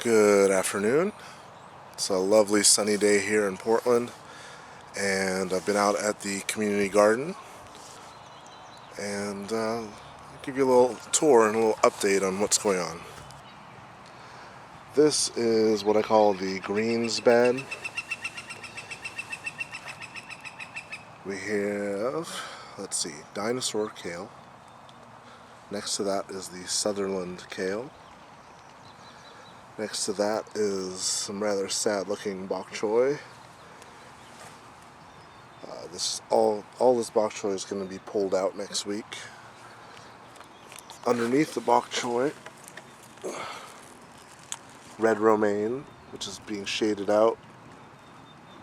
Good afternoon. It's a lovely sunny day here in Portland, and I've been out at the community garden, and I'll give you a little tour and a little update on what's going on. This is what I call the greens bed. We have, let's see, dinosaur kale. Next to that is the Sutherland kale. Next to that is some rather sad-looking bok choy. All this bok choy is going to be pulled out next week. Underneath the bok choy, red romaine, which is being shaded out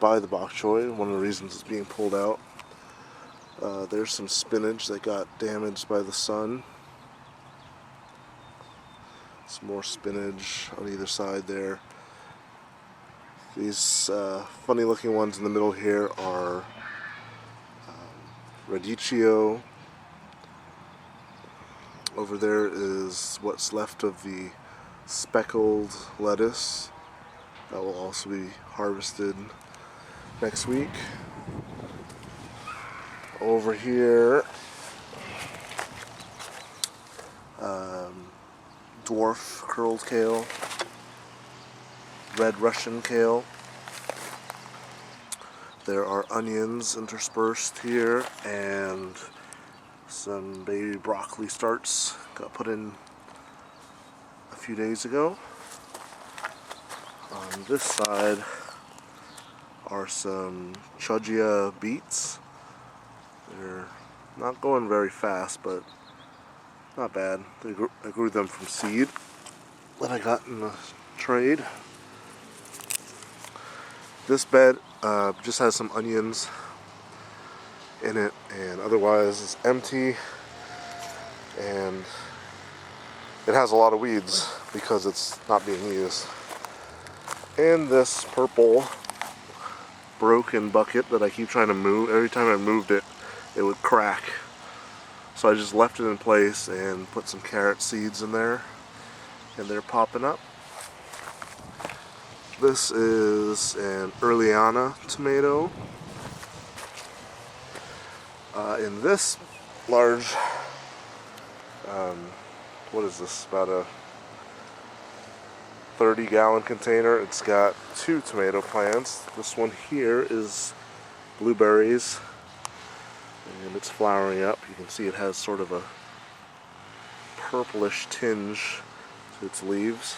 by the bok choy. One of the reasons it's being pulled out. There's some spinach that got damaged by the sun. Some more spinach on either side there. These funny looking ones in the middle here are radicchio. Over there is what's left of the speckled lettuce. That will also be harvested next week. Over here, dwarf curled kale, red Russian kale. There are onions interspersed here, and some baby broccoli starts got put in a few days ago. On this side are some chudjia beets. They're not going very fast, but not bad. I grew them from seed that I got in the trade. This bed just has some onions in it, and otherwise it's empty, and it has a lot of weeds because it's not being used. And this purple broken bucket that I keep trying to move, every time I moved it, it would crack. So I just left it in place and put some carrot seeds in there, and they're popping up. This is an Earliana tomato. In this large, what is this, about a 30-gallon container, it's got 2 tomato plants. This one here is blueberries, and it's flowering up. You can see it has sort of a purplish tinge to its leaves.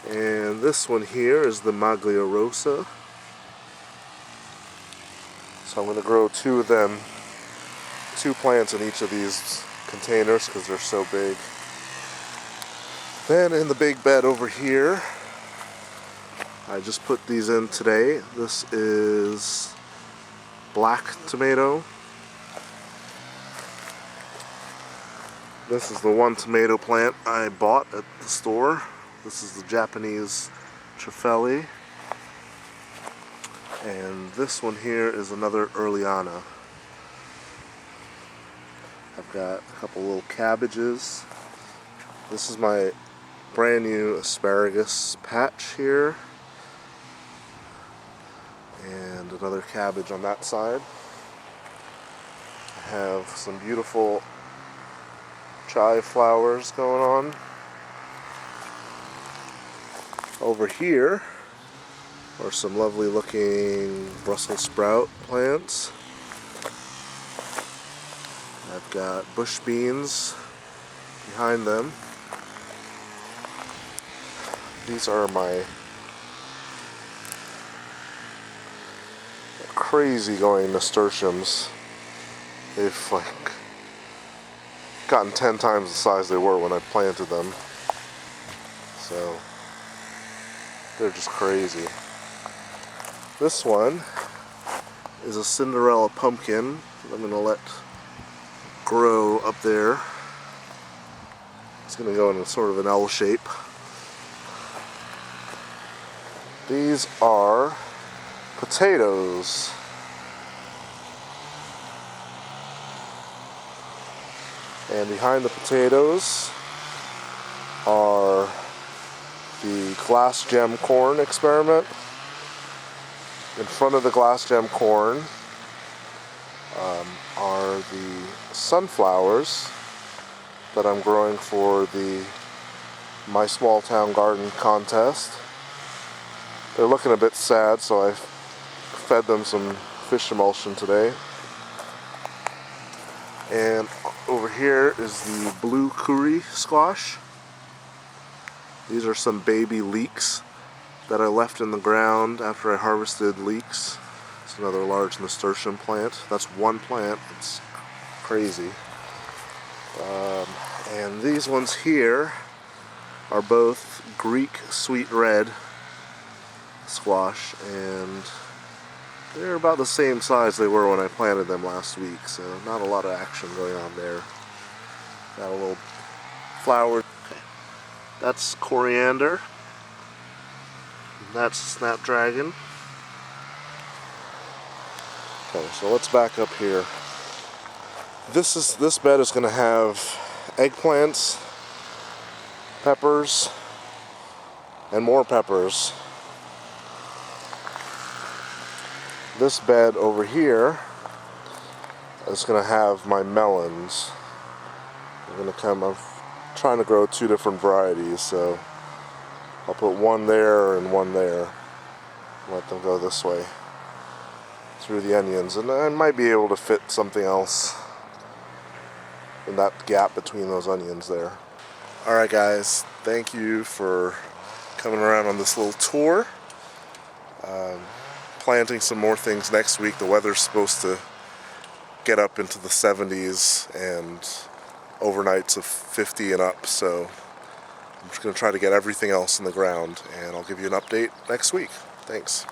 And this one here is the Maglia Rosa. So I'm going to grow 2 of them, 2 plants in each of these containers because they're so big. Then in the big bed over here, I just put these in today. This is black tomato. This is the one tomato plant I bought at the store. This is the Japanese Trifeli. And this one here is another Earliana. I've got a couple little cabbages. This is my brand new asparagus patch here. And another cabbage on that side. I have some beautiful chive flowers going on. Over here are some lovely looking Brussels sprout plants. I've got bush beans behind them. These are my crazy going nasturtiums. They've like gotten 10 times the size they were when I planted them. So they're just crazy. This one is a Cinderella pumpkin that I'm going to let grow up there. It's going to go in a sort of an L shape. These are potatoes. And behind the potatoes are glass gem corn experiment. In front of the glass gem corn are the sunflowers that I'm growing for the My Small Town Garden contest. They're looking a bit sad, so I fed them some fish emulsion today. And over here is the blue curry squash. These are some baby leeks that I left in the ground after I harvested leeks. It's another large nasturtium plant. That's one plant. It's crazy. And these ones here are both Greek sweet red squash, and they're about the same size they were when I planted them last week, so not a lot of action going on there. Got a little flower. Okay. That's coriander. That's snapdragon. Okay, so let's back up here. This bed is going to have eggplants, peppers, and more peppers. This bed over here is going to have my melons. I'm trying to grow 2 different varieties, so I'll put one there and one there. Let them go this way through the onions, and I might be able to fit something else in that gap between those onions there. Alright guys, thank you for coming around on this little tour. Planting some more things next week. The weather's supposed to get up into the 70s and overnights of 50 and up, so I'm just going to try to get everything else in the ground, and I'll give you an update next week. Thanks.